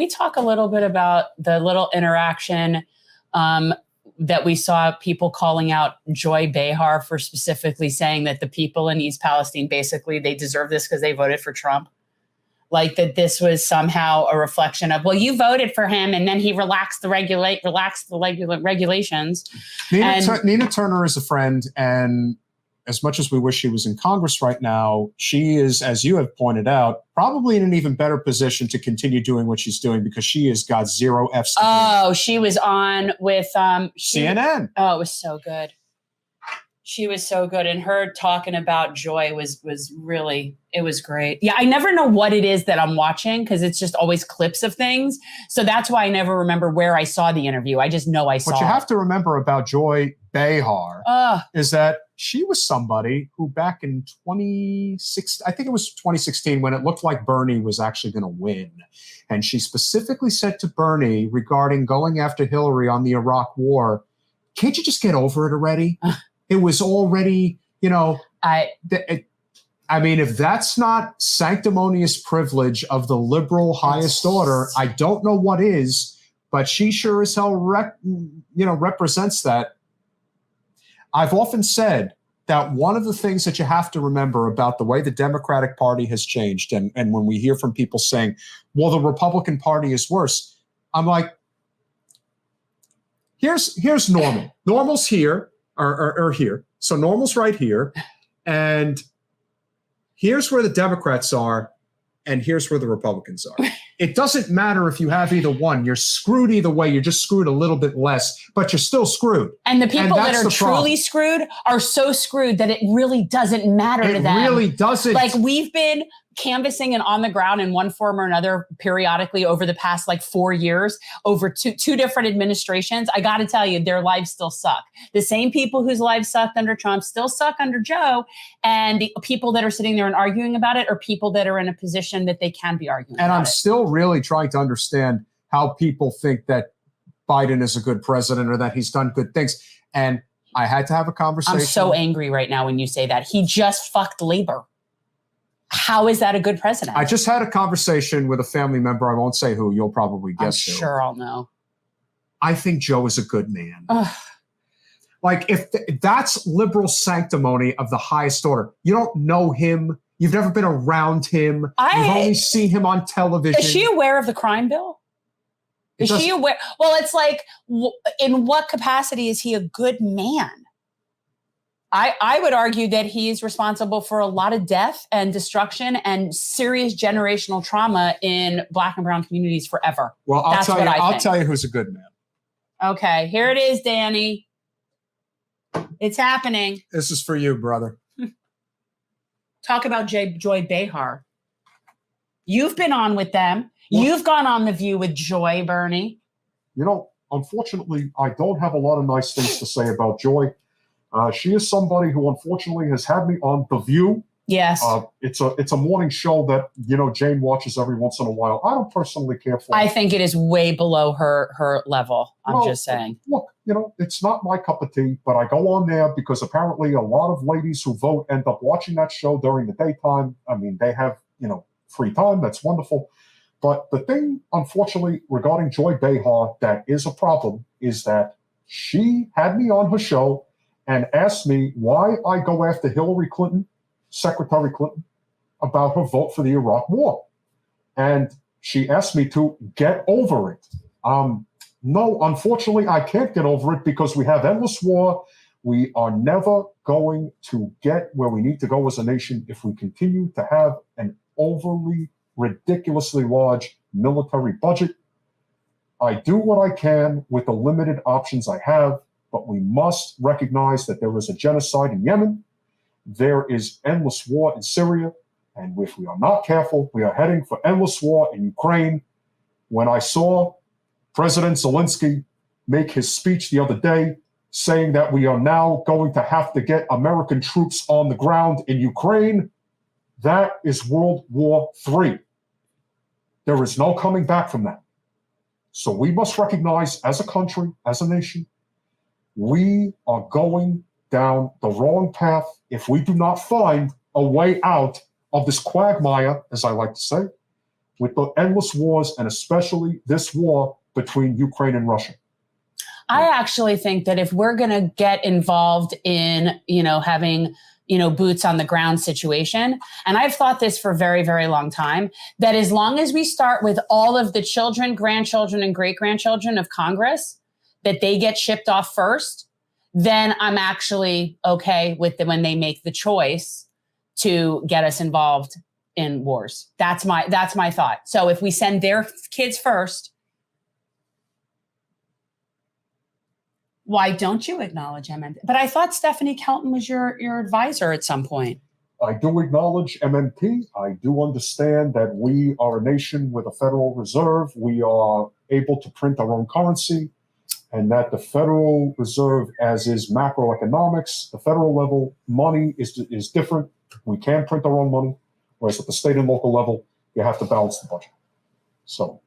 we talk a little bit about the little interaction that we saw people calling out Joy Behar for specifically saying that the people in East Palestine, basically, they deserve this because they voted for Trump? Like that this was somehow a reflection of, well, you voted for him and then he relaxed the regulations. Nina Turner is a friend, and as much as we wish she was in Congress right now, she is, as you have pointed out, probably in an even better position to continue doing what she's doing because she has got zero F's. Oh, she was on with CNN. Oh, it was so good. She was so good. And her talking about Joy was really, it was great. Yeah, I never know what it is that I'm watching because it's just always clips of things. So that's why I never remember where I saw the interview. I just know I saw it. What you have to remember about Joy Behar is that she was somebody who back in 2016, when it looked like Bernie was actually going to win, and she specifically said to Bernie regarding going after Hillary on the Iraq war, can't you just get over it already? It was already, I mean, if that's not sanctimonious privilege of the liberal highest order, I don't know what is, but she sure as hell represents that. I've often said that one of the things that you have to remember about the way the Democratic Party has changed, and when we hear from people saying, well, the Republican Party is worse, I'm like, here's normal. Normal's here, or here. So normal's right here, and here's where the Democrats are, and here's where the Republicans are. It doesn't matter if you have either one. You're screwed either way. You're just screwed a little bit less, but you're still screwed. And the people that are truly screwed are so screwed that it really doesn't matter to them. It really doesn't. Like, we've been canvassing and on the ground in one form or another periodically over the past 4 years, over two different administrations. I got to tell you, their lives still suck. The same people whose lives sucked under Trump still suck under Joe. And the people that are sitting there and arguing about it are people that are in a position that they can be arguing about it. And I'm still really trying to understand how people think that Biden is a good president or that he's done good things. And I had to have a conversation. I'm so angry right now when you say that. He just fucked labor. How is that a good president? I just had a conversation with a family member. I won't say who. You'll probably guess who. I'm sure I'll know. I think Joe is a good man. Like, if that's liberal sanctimony of the highest order. You don't know him. You've never been around him. You've only seen him on television. Is she aware of the crime bill? Is she aware? Well, it's like, in what capacity is he a good man? I would argue that he's responsible for a lot of death and destruction and serious generational trauma in Black and brown communities forever. Well, I'll tell you who's a good man. Okay, here it is, Danny. It's happening. This is for you, brother. Talk about Joy Behar. You've been on with them. Well, you've gone on The View with Joy, Bernie. Unfortunately, I don't have a lot of nice things to say about Joy. She is somebody who unfortunately has had me on The View. Yes. It's a morning show that, Jane watches every once in a while. I don't personally care for it. I think it is way below her level. I'm just saying. Look, it's not my cup of tea, but I go on there because apparently a lot of ladies who vote end up watching that show during the daytime. I mean, they have, free time. That's wonderful. But the thing, unfortunately, regarding Joy Behar that is a problem is that she had me on her show and asked me why I go after Hillary Clinton, Secretary Clinton, about her vote for the Iraq War. And she asked me to get over it. No, unfortunately, I can't get over it because we have endless war. We are never going to get where we need to go as a nation if we continue to have an overly, ridiculously large military budget. I do what I can with the limited options I have, but we must recognize that there is a genocide in Yemen. There is endless war in Syria. And if we are not careful, we are heading for endless war in Ukraine. When I saw President Zelensky make his speech the other day saying that we are now going to have to get American troops on the ground in Ukraine, that is World War III. There is no coming back from that. So we must recognize as a country, as a nation, we are going down the wrong path if we do not find a way out of this quagmire, as I like to say. with the endless wars, and especially this war between Ukraine and Russia. I actually think that if we're going to get involved in, having, boots on the ground situation, and I've thought this for a very, very long time, that as long as we start with all of the children, grandchildren, and great-grandchildren of Congress, that they get shipped off first, then I'm actually okay with when they make the choice to get us involved in wars. That's my thought. So if we send their kids first, why don't you acknowledge MMT? But I thought Stephanie Kelton was your advisor at some point. I do acknowledge MMT. I do understand that we are a nation with a Federal Reserve. We are able to print our own currency, and that the Federal Reserve, as is macroeconomics, the federal level money is different. We can print our own money, whereas at the state and local level, you have to balance the budget. So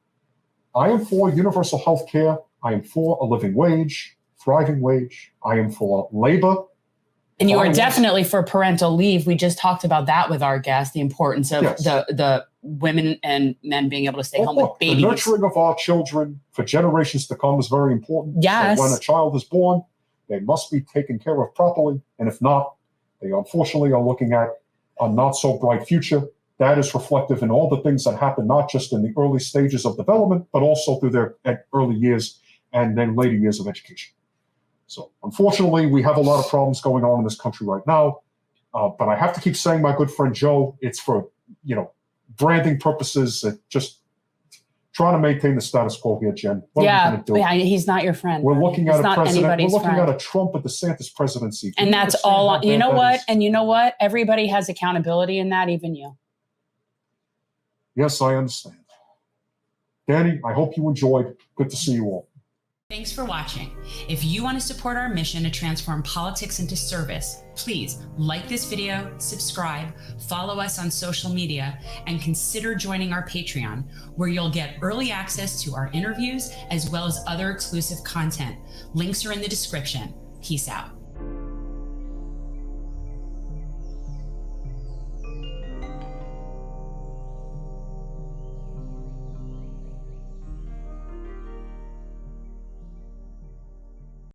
I am for universal health care. I am for a living wage, thriving wage. I am for labor. And you are definitely for parental leave. We just talked about that with our guest, the importance of the women and men being able to stay home with babies. The nurturing of our children for generations to come is very important. Yes. So when a child is born, they must be taken care of properly. And if not, they unfortunately are looking at a not so bright future. That is reflective in all the things that happen, not just in the early stages of development, but also through their early years and then later years of education. So unfortunately, we have a lot of problems going on in this country right now. But I have to keep saying, my good friend Joe, it's for, branding purposes, just trying to maintain the status quo here, Jen. What are we going to do? Yeah, he's not your friend. We're looking at a president. We're looking at a Trump and DeSantis presidency. And that's all. You know what? And you know what? Everybody has accountability in that, even you. Yes, I understand. Danny, I hope you enjoyed. Good to see you all. Thanks for watching. If you want to support our mission to transform politics into service, please like this video, subscribe, follow us on social media, and consider joining our Patreon, where you'll get early access to our interviews as well as other exclusive content. Links are in the description. Peace out.